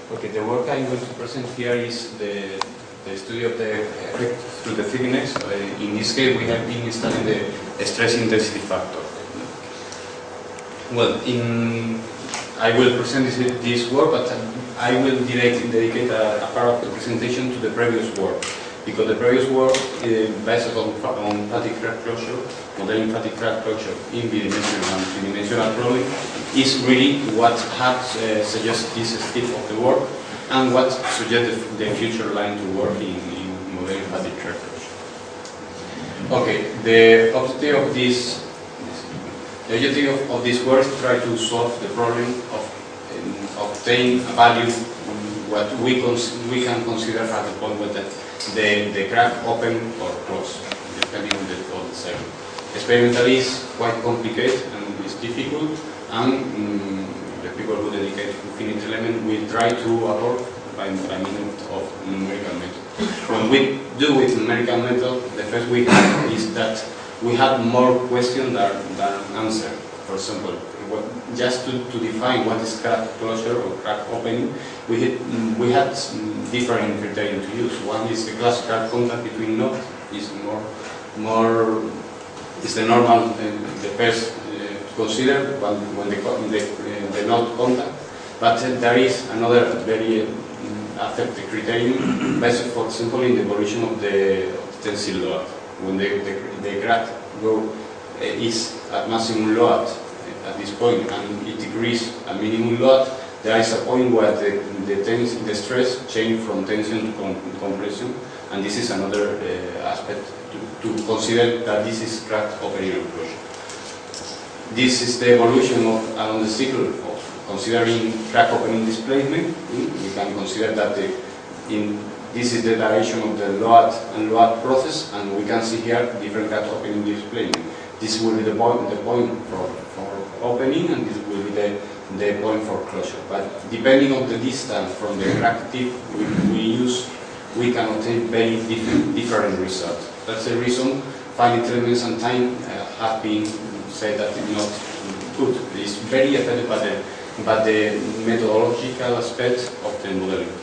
Okay, the work I'm going to present here is the study of the effect through the thickness. In this case, we have been studying the stress intensity factor. Well, I will present this work, but I will dedicate a part of the presentation to the previous work, because the previous work based on fatigue crack closure, modeling fatigue crack closure in bidimensional and three-dimensional problem, is really what had suggested this step of the work and what suggested the future line to work in modeling fatigue crack closure. Okay, the objective of this work is to try to solve the problem of obtaining a value what we can consider at the point where the crack open or close, depending on the segment. Experimentally, it's quite complicated and it's difficult, and the people who dedicate to finite element will try to avoid by means of numerical method. When we do with numerical method, the first we have is that we have more questions than answer. For example, just to define what is crack closure or crack opening, we had different criteria to use. One is the classical contact between nodes, is is the normal, the first to consider when the node contact. But there is another very affected criterion based, for example, in the evolution of the tensile load. When the crack is at maximum load at this point and it decreases at minimum load, there is a point where the stress changes from tension to compression, and this is another aspect to consider that this is crack opening and closure. This is the evolution along the cycle of considering crack opening displacement. We can consider that this is the direction of the load and load process, and we can see here different crack opening displacement. This will be the point for opening, and this will be the point for closure. But depending on the distance from the crack tip we can obtain very different results. That's the reason finite elements and time have been said that it's not good. It's very affected by the methodological aspect of the modeling.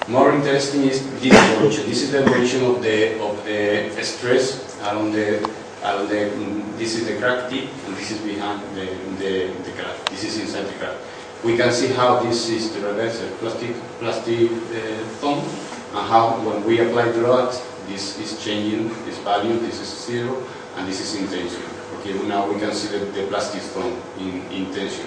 More interesting is this evolution. This is the evolution of the stress along this is the crack tip, and this is behind the crack. This is inside the crack. We can see how this is the reverse plastic thumb, and how when we apply the load, this is changing this value. This is 0, and this is in tension. Okay, now we can see the plastic thumb in tension.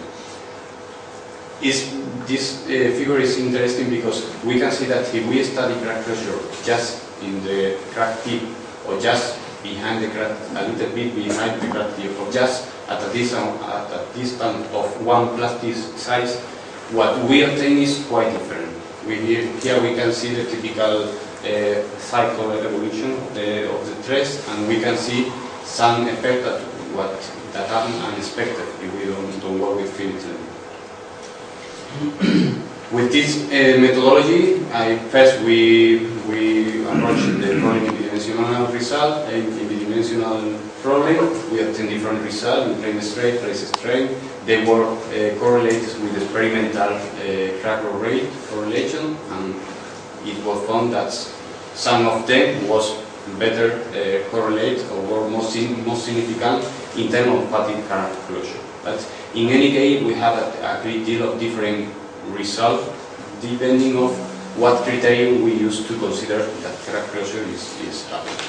This figure is interesting because we can see that if we study crack closure just in the crack tip, or just behind the crack, a little bit behind the crack tip, or just at a distance of one plastic size, what we obtain is quite different. Here we can see the typical cycle evolution of the stress, and we can see some effect that happen unexpected if we don't work with finite element. With this methodology, first we approach the problem in bidimensional result. In bidimensional problem, we obtain different results in plane straight, place strain. They were correlated with experimental crack growth rate correlation, and it was found that some of them was better correlate or were most significant in terms of fatigue crack closure. But in any case, we have a great deal of different results depending on what criterion we use to consider that crack closure is happening.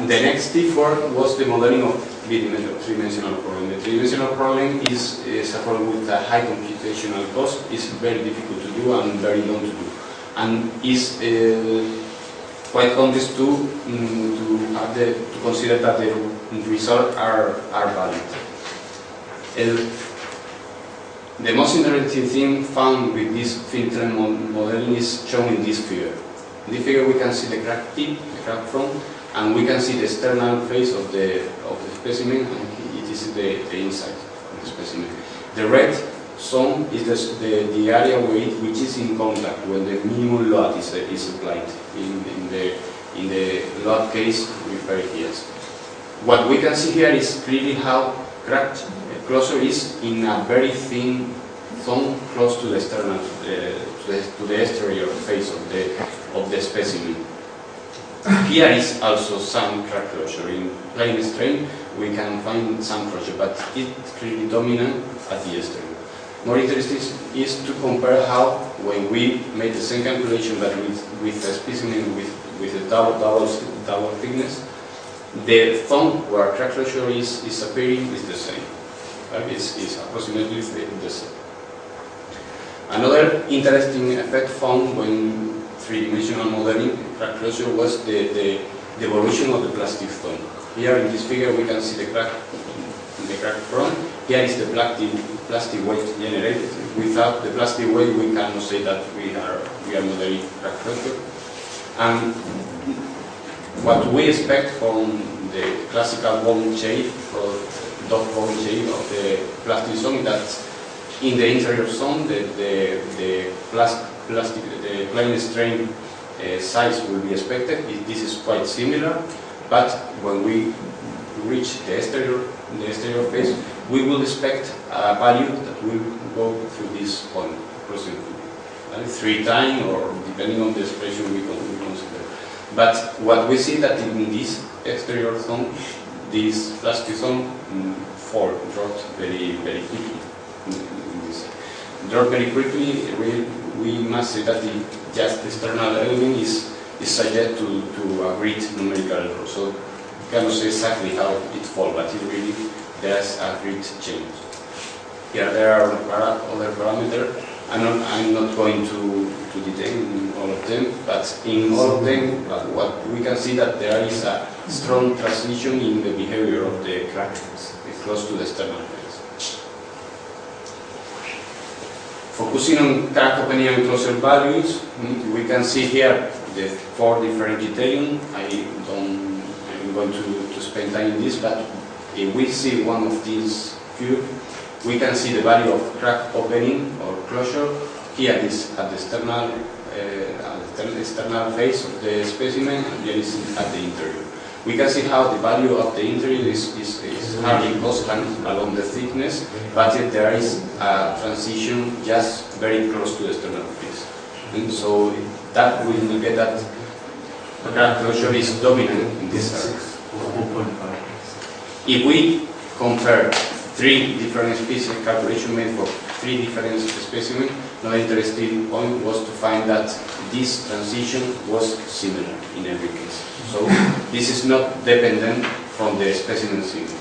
The next step was the modeling of three-dimensional problem. The three-dimensional problem is a problem with a high computational cost. It's very difficult to do and very long to do, and is quite complex to consider that the results are valid. The most interesting thing found with this finite element modeling is shown in this figure. In this figure we can see the crack tip, the crack front, and we can see the external face of the specimen, and it is the inside of the specimen. The red zone is the area which is in contact when the minimum load is applied. In the load case, we refer here. What we can see here is clearly how crack closure is in a very thin zone close to the external, to the exterior face of the specimen. Here is also some crack closure. In plane strain we can find some closure, but it's clearly dominant at the exterior. More interesting is to compare how, when we made the same calculation but with a specimen with a double thickness, the zone where crack closure is appearing is the same. It's approximately the same. Another interesting effect found when three-dimensional modeling crack closure was the evolution of the plastic zone. Here in this figure we can see the crack front. Here is the plastic weight generated. Without the plastic weight we cannot say that we are modeling crack closure. And what we expect from the classical bone shape or dot bone shape of the plastic zone, that in the interior zone the plane strain size will be expected. This is quite similar, but when we reach the exterior face, we will expect a value that will go through this point, approximately 3 times, or depending on the expression we consider. But what we see that in this exterior zone, this plastic zone dropped very quickly. Dropped very quickly. We must say that just the external element is subject to a great numerical error. So we cannot say exactly how it falls, but it really there's a great change. Here there are other parameters. I'm not going to detail all of them, but in all of them, what we can see that there is a strong transition in the behavior of the crack close to the external face. Focusing on crack opening and closure values, we can see here the 4 different criterion. I'm going to spend time in this, but if we see one of these few, we can see the value of crack opening or closure. Here is at the external face of the specimen, and here is at the interior. We can see how the value of the interior is hardly constant along the thickness, but yet there is a transition just very close to the external face. And so that we will get that crack closure is dominant in this area. If we compare 3 different species calculation made for 3 different specimens, another interesting point was to find that this transition was similar in every case. So this is not dependent from the specimen signal.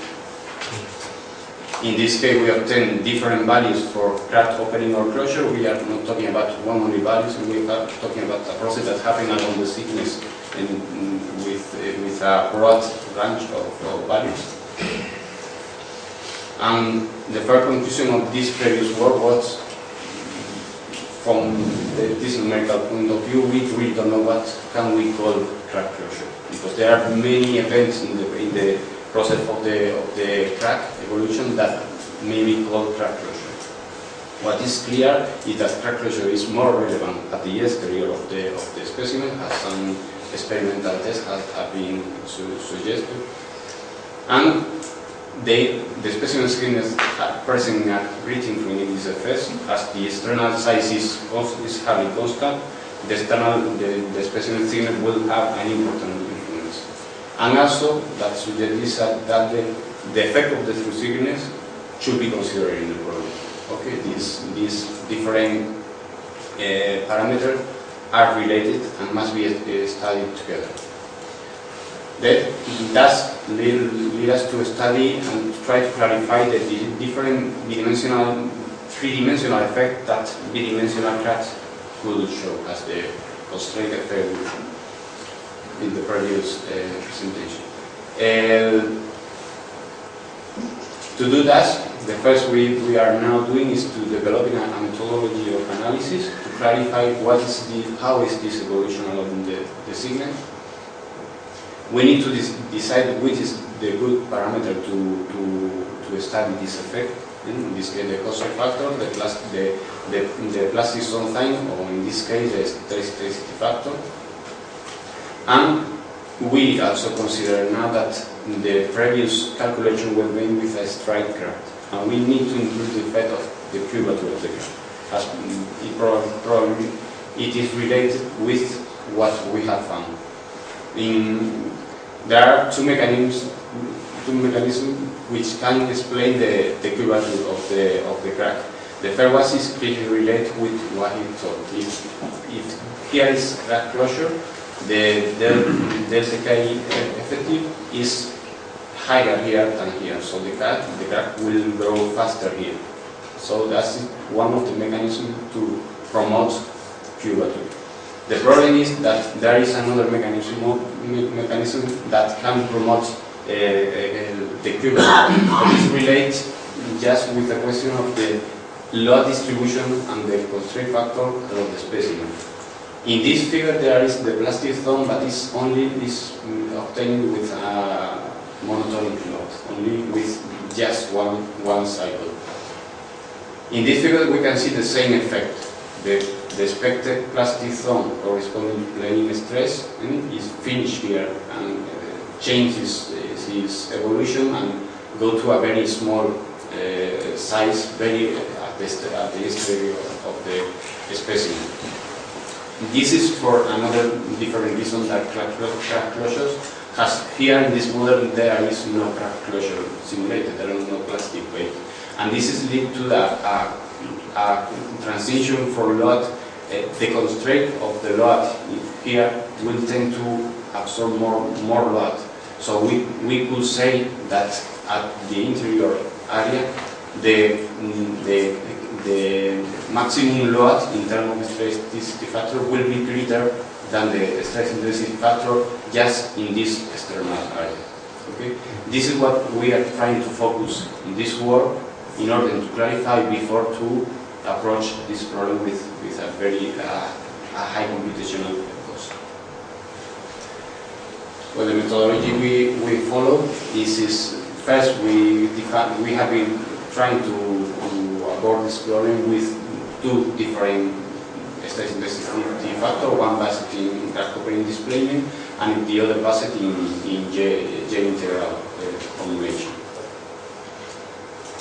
In this case, we obtain different values for crack opening or closure. We are not talking about one only values, we are talking about a process that happens along the thickness and with a broad range of values. And the first conclusion of this previous work was, from this numerical point of view, we really don't know what can we call crack closure, because there are many events in the process of the crack evolution that may be called crack closure. What is clear is that crack closure is more relevant at the exterior of the specimen, as some experimental tests have been suggested, and the specimen thickness present a great influence in this effect, as the external size is highly constant. The specimen thickness will have an important influence, and also that suggests that the effect of the through thickness should be considered in the problem. Okay, these different parameters are related and must be studied together. That does lead us to study and try to clarify the different three-dimensional effect that bidimensional cracks could show, as the constraint effect in the previous presentation. To do that, the first we are now doing is to develop a methodology of analysis to clarify how is this evolution along the signal. We need to decide which is the good parameter to study this effect. In this case, the causal factor, the plastic zone time, or in this case, the stereotypicity factor. And we also consider now that the previous calculation was made with a strike crack, and we need to include the effect of the curvature of the crack. As it probably it is related with what we have found. There are two mechanisms which can explain the curvature of the crack. The first one is clearly related with what he told. If here is crack closure, the delta K effective is higher here than here, so the crack will grow faster here. So that's one of the mechanisms to promote curvature. The problem is that there is another mechanism that can promote the curvature. It relates just with the question of the load distribution and the constraint factor of the specimen. In this figure there is the plastic zone, but it's only obtained with a monotonic load, only with just one cycle. In this figure we can see the same effect. The expected plastic zone corresponding to planing stress is finished here and changes its evolution and go to a very small size, very at the exterior of the specimen. This is for another different reason that crack closures has here in this model there is no crack closure simulated, there is no plastic weight. And this is linked to a transition for load. The constraint of the load here will tend to absorb more load. So we could say that at the interior area, the maximum load in terms of stress intensity factor will be greater than the stress intensity factor just in this external area. Okay? This is what we are trying to focus in this work in order to clarify before to approach this problem with a very high computational cost. Well, the methodology we follow is first we have been trying to abord this problem with two different stress intensity factors, one based in crack opening displacement and the other based in J-integral formulation.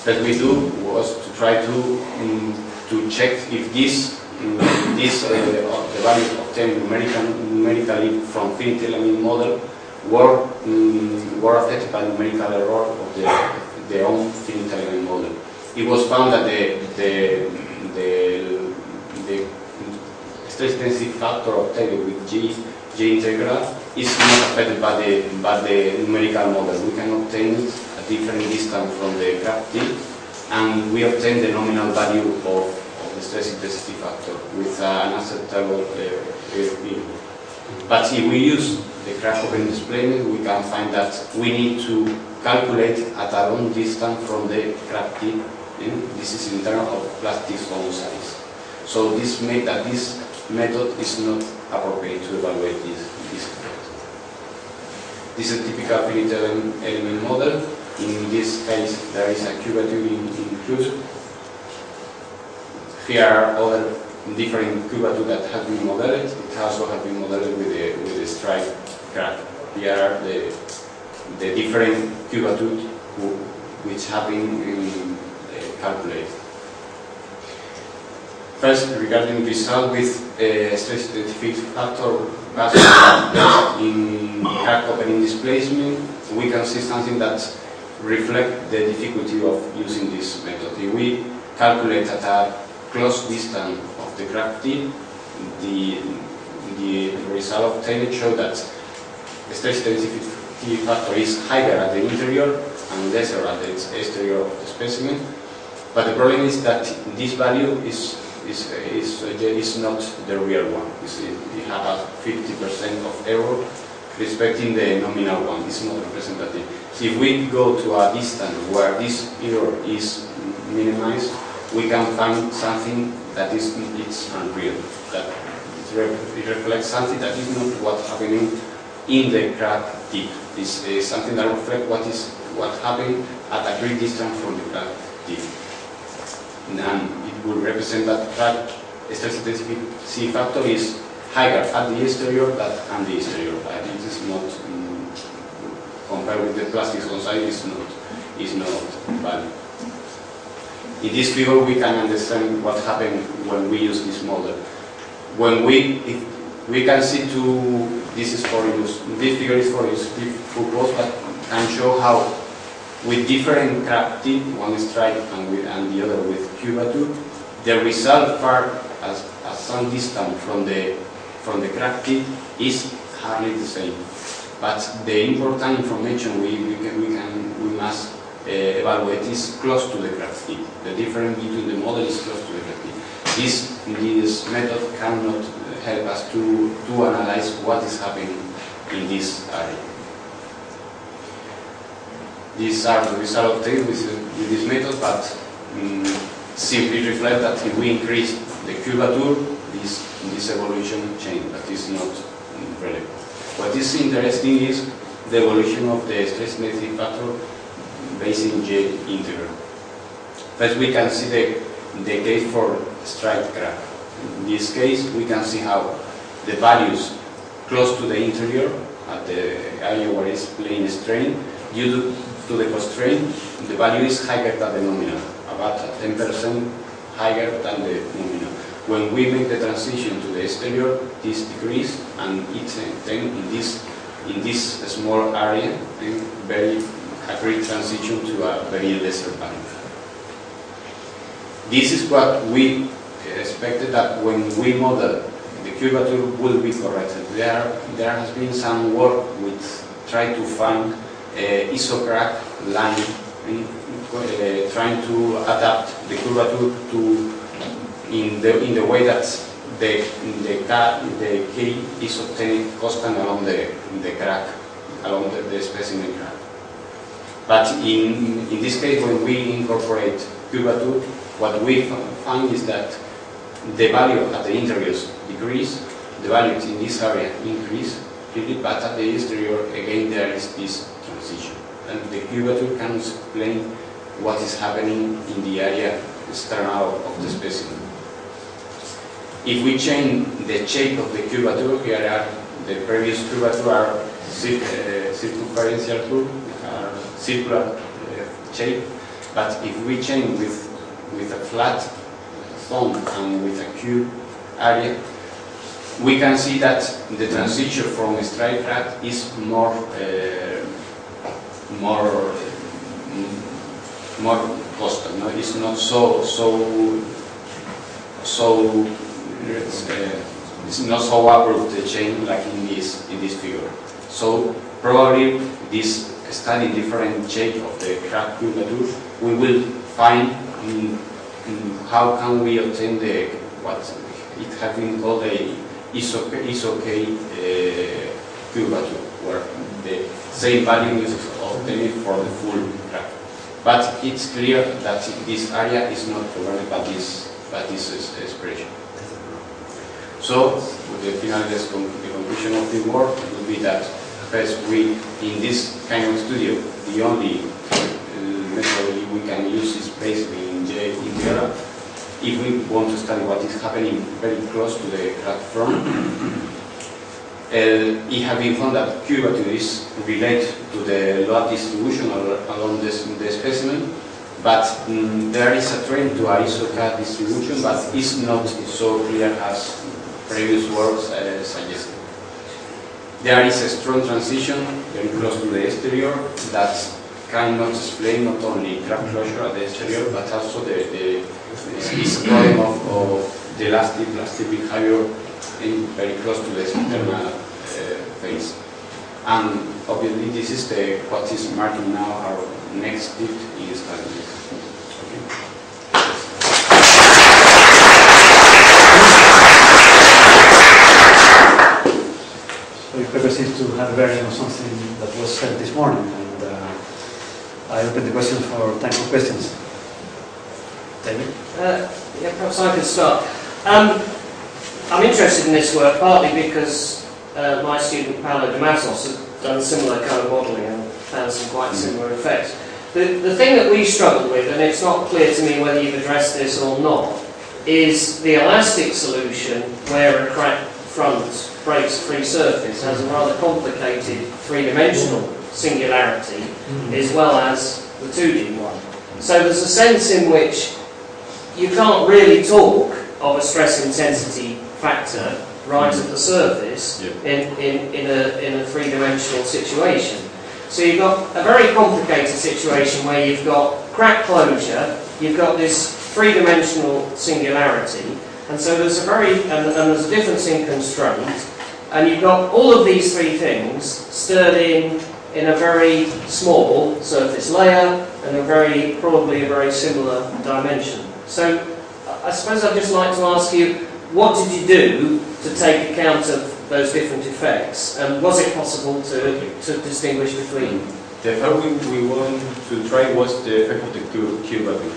What we do was to try to check if the value obtained numerically from finite element model were affected by numerical error of the own finite element model. It was found that the stress intensity factor obtained with J integral is not affected by the numerical model. We can obtain a different distance from the crack tip, and we obtain the nominal value of the stress intensity factor with an acceptable value. But if we use the crack opening displacement, we can find that we need to calculate at a long distance from the crack tip. This is in terms of plastic zone size. So this makes that this method is not appropriate to evaluate this effect. This is a typical finite element model. In this case, there is a curvature included. Here are other different curvatures that have been modeled. It also has been modeled with the stripe crack. Here are the different curvatures which have been calculated. First, regarding result with stress intensity factor based in crack opening displacement, we can see something that reflects the difficulty of using this method. If we calculate at a close distance of the crack tip, the result obtained shows that the stress intensity factor is higher at the interior and lesser at the exterior of the specimen. But the problem is that this value is not the real one. It has a 50% of error respecting the nominal one. It's not representative. So if we go to a distance where this error is minimized, we can find something that it's unreal. That it reflects something that is not what's happening in the crack tip. This is something that reflects what happened at a great distance from the crack tip. And it will represent that crack stress intensity factor is higher at the exterior than at the exterior. It is not compared with the plastic zone size. Is not valid. in this figure we can understand what happened when we use this model. When we can see this is for use, this figure is for illustrative purpose, but can show how with different crack tip, one stripe and the other with curvature, the result far as some distance from the crack tip is hardly the same. But the important information we must evaluate is close to the crack tip. The difference between the model is close to the crack tip. This method cannot help us to analyze what is happening in this area. These are the results obtained with this method, but simply reflect that if we increase the curvature, this evolution change, but it's not relevant. What is interesting is the evolution of the stress intensity factor based in J integral. First, we can see the case for stripe crack. In this case, we can see how the values close to the interior, at the area where it's plane strain, due to the constraint, the value is higher than the nominal, about 10% higher than the nominal. When we make the transition to the exterior, this decrease, and it's then in this small area, a great transition to a very lesser value. This is what we expected, that when we model, the curvature will be corrected. There has been some work with trying to find isocrack line, trying to adapt the curvature to in the way that the K is obtained constant along the crack, along the specimen crack. But in this case, when we incorporate curvature, what we find is that the value at the interiors decrease, the values in this area increase, but at the exterior, again, there is this transition. And the curvature can explain what is happening in the area external of the specimen. If we change the shape of the curvature, here are the previous curvature are circumferential curve, circular shape, but if we change with a flat thumb and with a cube area, we can see that the transition from a straight crack is more constant. No? It's not it's not so abrupt the change like in this figure. So probably this study different shape of the crack curvature, we will find how can we obtain what it has been called a ISO-K curvature, where the same value is obtained for the full crack. But it's clear that this area is not covered by this expression. So, the conclusion of the work will be that first, in this kind of studio, the only methodology we can use is basically in J integral. If we want to study what is happening very close to the crack front, it has been found that curvature is related to the load distribution along the specimen, but there is a trend to ISO-K distribution, but it's not so clear as previous works suggested. There is a strong transition very close to the exterior that cannot explain not only crack closure at the exterior, but also this problem of the elastic behavior very close to the external phase. And obviously this is what is marking now our next step in studying. So your paper seems to have bearing on something that was said this morning, and I open the question for time for questions. David? Yeah, perhaps I could start. I'm interested in this work partly because my student Paolo Damasos has done similar kind of modelling and found some quite similar effects. The thing that we struggle with, and it's not clear to me whether you've addressed this or not, is the elastic solution where a crack front breaks free surface has a rather complicated three-dimensional singularity as well as the 2D one. So there's a sense in which you can't really talk of a stress intensity factor right at the surface in a three-dimensional situation. So you've got a very complicated situation where you've got crack closure, you've got this three-dimensional singularity, and so there's there's a difference in constraint, and you've got all of these three things stirred in a very small surface layer and probably a very similar dimension. So I suppose I'd just like to ask you, what did you do to take account of those different effects, and was it possible to distinguish between them? The effect we wanted to try was the effect of the Q value.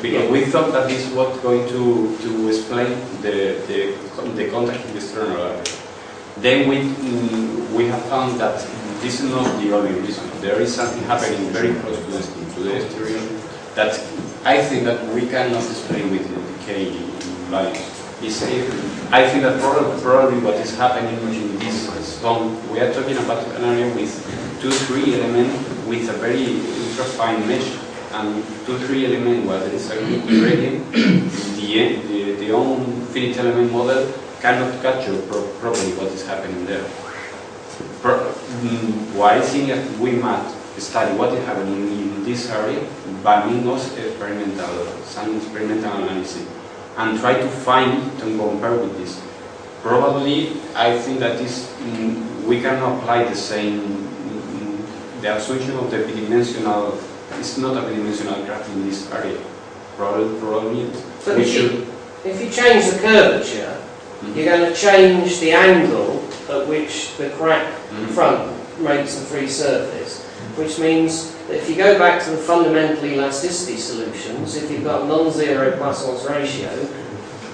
Because we thought that this was going to explain the contact in the external area. Then we have found that this is not the only reason. There is something happening very close to the exterior that I think that we cannot explain with the decay values. I think that probably what is happening in this zone, we are talking about an area with 2-3 elements with a very ultra-fine mesh, and 2-3 elements where there is a gradient, the own finite element model cannot capture properly what is happening there. Why I think that we must study what is happening in this area by means of some experimental analysis, and try to find and compare with this. Probably, I think that we can apply the same, the assumption of the bidimensional, it's not a bidimensional graph in this area. Probably but we should. If you change the curvature, you're going to change the angle at which the crack front makes the free surface, which means that if you go back to the fundamental elasticity solutions, if you've got non-zero Poisson's ratio,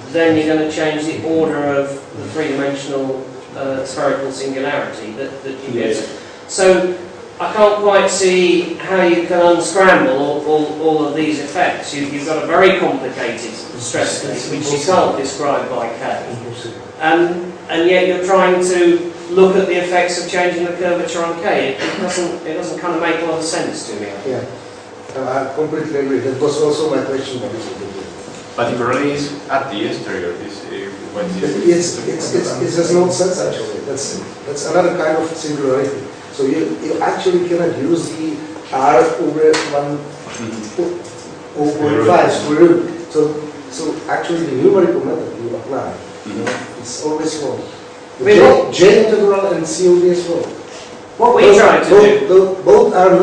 then you're going to change the order of the three-dimensional spherical singularity that you get. So I can't quite see how you can unscramble all of these effects. You've got a very complicated stress case which you can't describe by K, and yet you're trying to look at the effects of changing the curvature on K. It doesn't kind of make a lot of sense to me. Yeah, I completely agree. That was also my question. But it really is at the exterior. It has no sense actually. That's another kind of singularity. So you actually cannot use the R over 1/5 square root. So actually the numerical method you apply, it's always wrong. J integral and COD as well. What we try to do, both are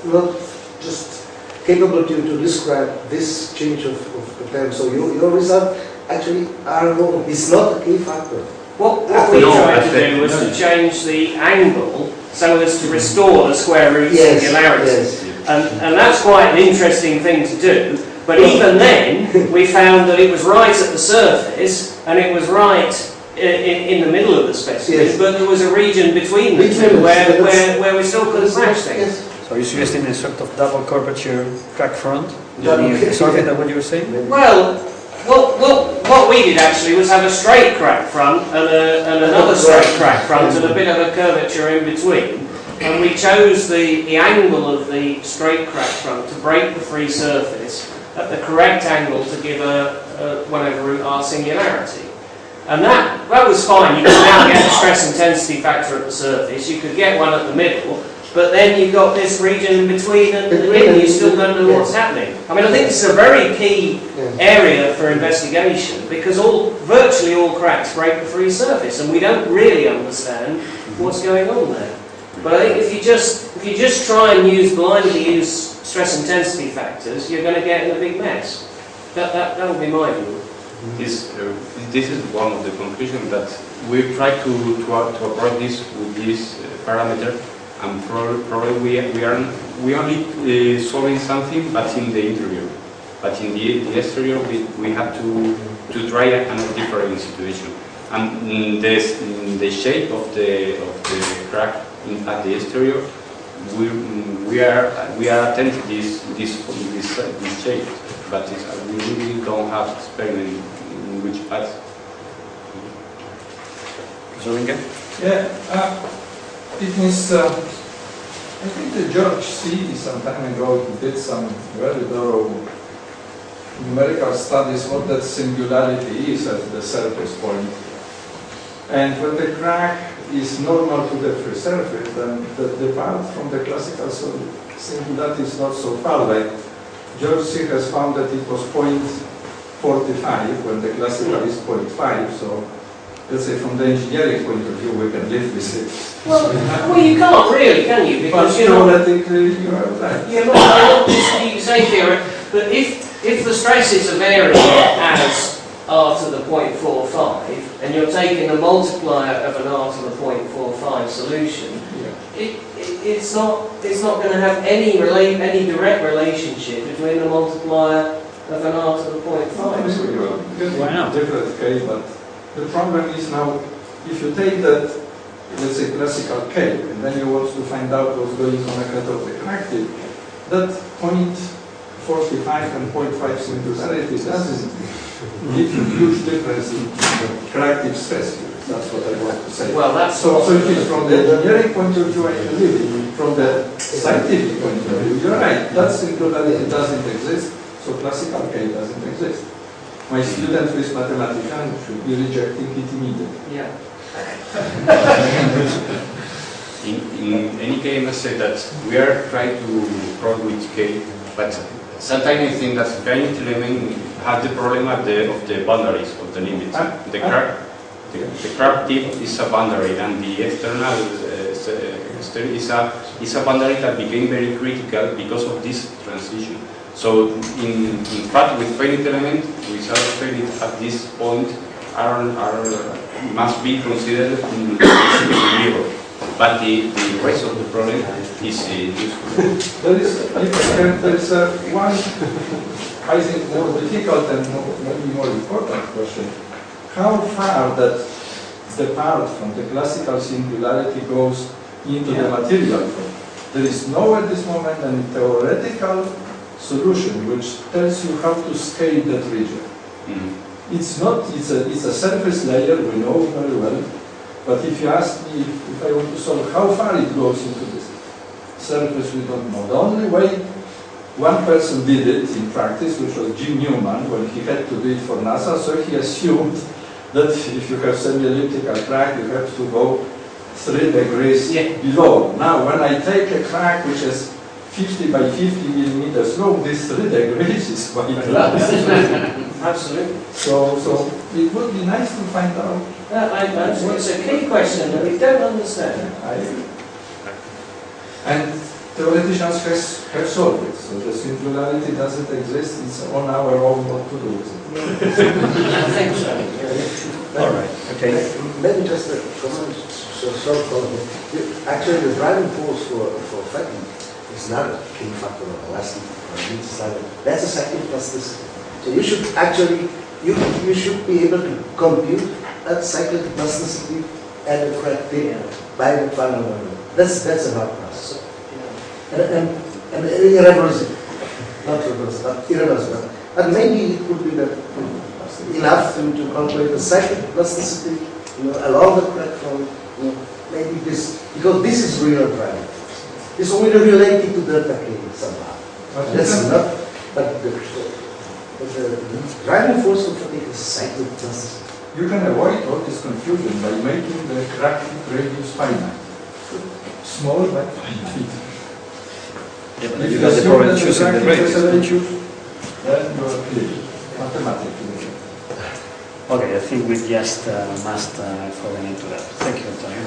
not just capable to describe this change of the term. So your result actually are wrong. It's not a key factor. what we tried to do was to change the angle so as to restore the square root singularity. Yes. And that's quite an interesting thing to do. But even then, we found that it was right at the surface, and it was right in the middle of the specimen, but there was a region between the two where we still couldn't match things. So you're suggesting a sort of double curvature crack front? Sorry, that what you were saying? Well, what we did actually was have a straight crack front and another straight crack front and a bit of a curvature in between. And we chose the angle of the straight crack front to break the free surface at the correct angle to give a 1/√R singularity. And that was fine. You could now get a stress intensity factor at the surface, you could get one at the middle, but then you've got this region in between and you still don't know what's happening. I mean, I think this is a very key area for investigation, because virtually all cracks break the free surface and we don't really understand what's going on there. But I think if you just try and blindly use stress intensity factors, you're going to get in a big mess. That would be my view. This is one of the conclusions, that we try to approach this with this parameter, and probably we only solving something, but in the interior. But in the exterior, we have to try a kind of different situation. And the shape of the crack at the exterior, we are attending this shape, but we really don't have experiment in which path. Yeah, it means I think that George C. some time ago did some very thorough numerical studies what that singularity is at the surface point. And when the crack is normal to the free surface, then the part from the classical singularity is not so far. Like George C. has found that it was 0.45 when the classical is 0.5. So let's say from the engineering point of view, we can live with it. Well, you can't really, can you? Because theoretically, you are right. Yeah, well, you say theoretically, but if the stresses are varying as r to the 0.45, and you're taking a multiplier of an r to the 0.45 solution, it's not going to have any direct relationship between the multiplier of an r to the 0.5. Why not? Different case, but the problem is now, if you take that, let's say, classical cake, and then you want to find out what's going on ahead of the crack tip, that 0.45 and 0.5 singularity doesn't give you huge difference in crack tip stress field. That's what I want to say. Well, that's so it is from the engineering point of view, I believe it. From the scientific point of view, you're right. That singularity doesn't exist, so classical cake doesn't exist. My student who is mathematician should be rejecting it immediately. Yeah. In any case, I must say that we are trying to probe with K, but sometimes I think that finite element has the problem of the boundaries of the limits. The crack tip is a boundary, and the external is a boundary that became very critical because of this transition. So in fact, with finite element, without finite at this point must be considered in zero. But the rest of the problem is useful. There is one, I think, more difficult and maybe more important question. How far that the part from the classical singularity goes into the material form? There is no at this moment any theoretical solution which tells you how to scale that region. It's a surface layer, we know very well, but if you ask me if I want to solve how far it goes into this surface, we don't know. The only way one person did it in practice, which was Jim Newman, when he had to do it for NASA, so he assumed that if you have semi-elliptical crack, you have to go 3 degrees below. Now, when I take a crack which is 50 by 50 millimeters long, this 3 degrees is quite large. Absolutely. So it would be nice to find out. It's a key question that we don't understand. And theoreticians have solved it. So the singularity doesn't exist. It's on our own what to do with it. I think so. All right. Okay. Maybe just a comment. Short comment. Actually, the driving force for flattening is not a key factor of elastic or decided. That's a cyclic plasticity. So you should actually you should be able to compute that cyclic plasticity at the crack tip by the final number. That's a hard process. And irreversible, not reversible, but irreversible. And maybe it could be that enough to calculate the cyclic plasticity, along the crack front. Maybe this, because this is real driving force. It's only related to delta K somehow. That's not, but the driving force of fatigue is cyclic plasticity. You can avoid all this confusion by making the crack radius finite. Small but finite. Yeah, but you got the problem choosing the radius, don't you? Then you are clear, mathematically. Okay, I think we just must coordinate to that. Thank you, Antonio.